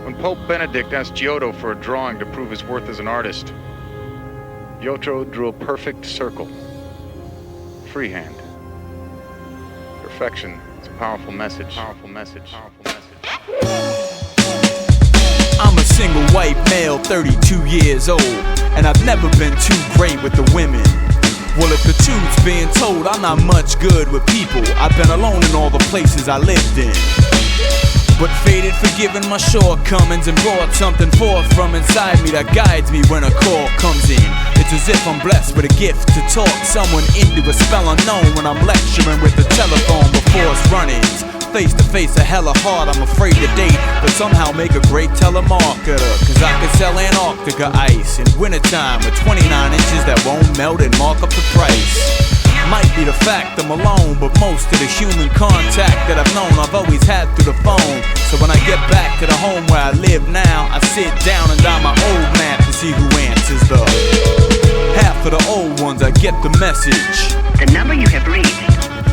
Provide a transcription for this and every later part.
When Pope Benedict asked Giotto for a drawing to prove his worth as an artist, Giotto drew a perfect circle. Freehand. Perfection is a powerful message. Powerful message. Powerful message. I'm a single white male, 32 years old, and I've never been too great with the women. Well, if the truth's being told, I'm not much good with people. I've been alone in all the places I lived in, but faded, forgiven my shortcomings, and brought something forth from inside me that guides me when a call comes in. It's as if I'm blessed with a gift to talk someone into a spell unknown when I'm lecturing with the telephone before it's run-ins. Face to face, a hella hard, I'm afraid to date, but somehow make a great telemarketer. Cause I can sell Antarctica ice in wintertime with 29 inches that won't melt and mark up the price. Might be the fact I'm alone, but most of the human contact that I've known I've always had through the phone. So when I get back to the home where I live now, I sit down and dial my old map to see who answers the half of the old ones. I get the message. The number you have reached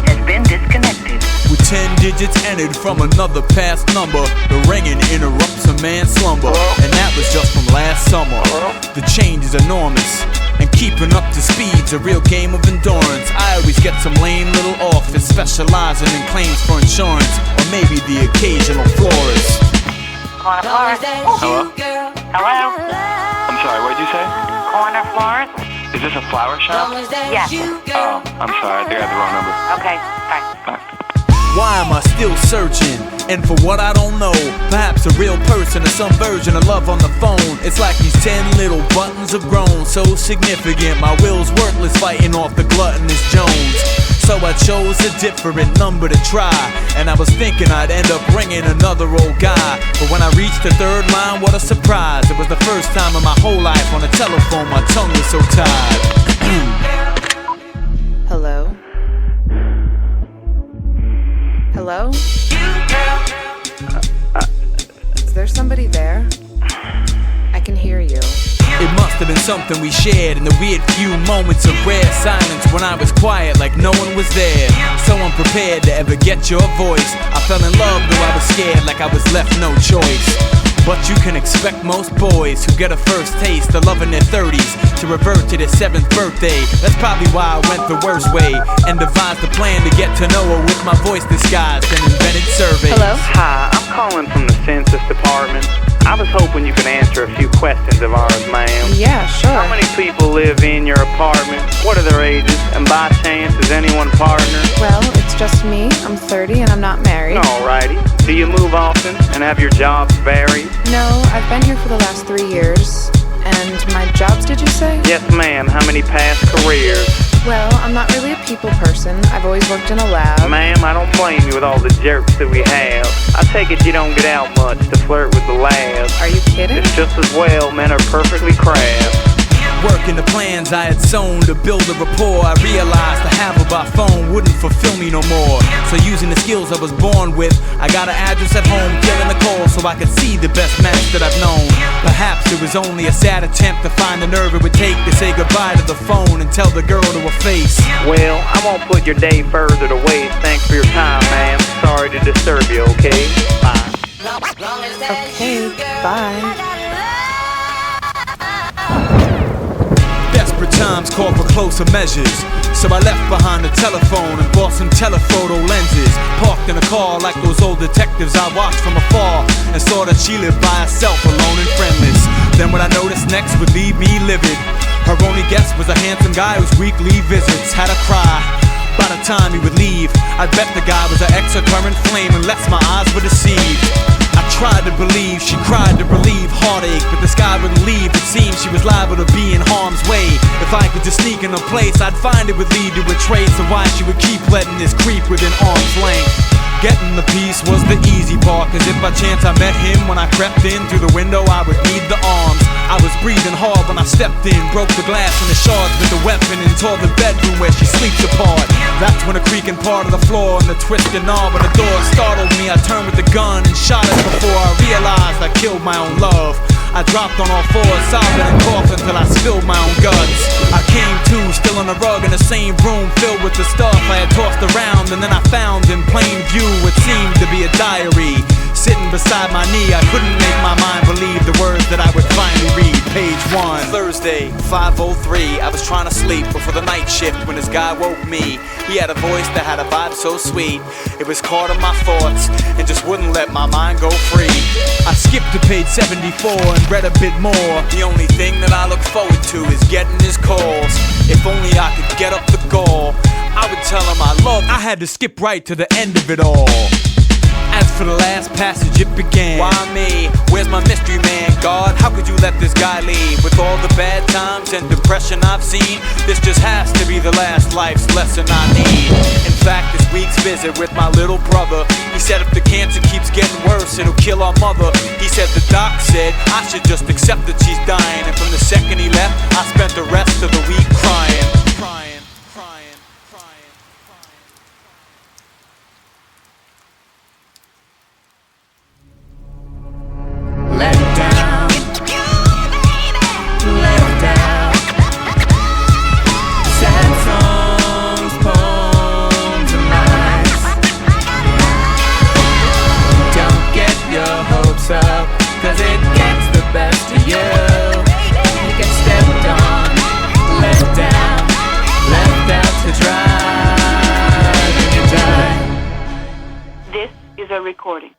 has been disconnected. With 10 digits entered from another past number, the ringing interrupts a man's slumber. And that was just from last summer. The change is enormous, and keeping up to speed's a real game of endurance. I always get some lame little office specializing in claims for insurance, or maybe the occasional florist. Corner florist. Hello? Hello? I'm sorry, what did you say? Corner florist? Is this a flower shop? Yes. Oh, I'm sorry, I think I had the wrong number. Okay, bye. Bye. Why am I still searching? And for what I don't know, perhaps a real person or some version of love on the phone. It's like these 10 little buttons have grown so significant. My will's worthless fighting off the gluttonous Jones. So I chose a different number to try, and I was thinking I'd end up ringing another old guy. But when I reached the third line, what a surprise. It was the first time in my whole life on the telephone my tongue was so tied. Hello? Hello? Is there somebody there? I can hear you. It must have been something we shared in the weird few moments of rare silence when I was quiet like no one was there. So unprepared to ever get your voice. I fell in love though I was scared like I was left no choice. But you can expect most boys who get a first taste of love in their 30s to revert to their 7th birthday. That's probably why I went the worst way and devised a plan to get to know her with my voice disguised and invented surveys. Hello? Hi, I'm calling from the Census Department. I was hoping you could answer a few questions of ours, ma'am. Yeah, sure. How many people live in your apartment? What are their ages? And by chance, is anyone partner? Well, it's just me. I'm 30 and I'm not married. Alrighty. Do you move often and have your jobs varied? No, I've been here for the last 3 years. And my jobs, did you say? Yes, ma'am. How many past careers? Well, I'm not really a people person. I've always worked in a lab. Ma'am, I don't blame you with all the jerks that we have. I take it you don't get out much to flirt with the lads. Are you kidding? It's just as well men are perfectly craft. Working the plans I had sown to build a rapport, I realized to have her by phone wouldn't fulfill me no more. So using the skills I was born with, I got an address at home, killing the call so I could see the best match that I've known. Perhaps it was only a sad attempt to find the nerve it would take to say goodbye to the phone and tell the girl to her face. Well, I won't put your day further to waste. Thanks for your time, ma'am. Sorry to disturb you, okay? Bye. Okay, bye. Desperate times call for closer measures, so I left behind the telephone and bought some telephoto lenses. Parked in a car like those old detectives I watched from afar, and saw that she lived by herself, alone and friendless. Then what I noticed next would leave me livid. Her only guest was a handsome guy whose weekly visits had her cry. By the time he would leave, I bet the guy was an ex or current flame, unless my eyes were deceived. I tried to believe, she cried to relieve heartache, but this guy wouldn't leave. It seemed she was liable to be in harm's way. If I could just sneak in a place, I'd find it would lead to a trade. So why she would keep letting this creep within arm's length? Getting the peace was the easy part, cause if by chance I met him when I crept in through the window, I would need the arms. I was breathing hard when I stepped in, broke the glass and the shards with the weapon, and tore the bedroom where she sleeps apart. That's when the creaking part of the floor and the twisted knob on the door startled me. I turned with the gun and shot it before I realized I killed my own love. I dropped on all fours, sobbing and coughing till I spilled my own guts. I came to, still on the rug in the same room filled with the stuff I had tossed around, and then I found in plain view what seemed to be a diary. sitting beside my knee. I couldn't make my mind believe the words that I would finally read. Page 1. Thursday, 5:03. I was trying to sleep before the night shift when this guy woke me. He had a voice that had a vibe so sweet. It was caught in my thoughts and just wouldn't let my mind go free. I skipped to page 74 and read a bit more. The only thing that I look forward to is getting his calls. If only I could get up the goal, I would tell him I loved. I had to skip right to the end of it all. As for the last passage, it began. Why me? Where's my mystery man? God, how could you let this guy leave? With all the bad times and depression I've seen, this just has to be the last life's lesson I need. In fact, this week's visit with my little brother, he said if the cancer keeps getting worse, it'll kill our mother. He said the doc said I should just accept that she's dying. And from the second he left, I spent the rest of the week crying. Up, 'cause it gets the best of you. You get stepped on, let down, left out to dry, and you die. This is a recording.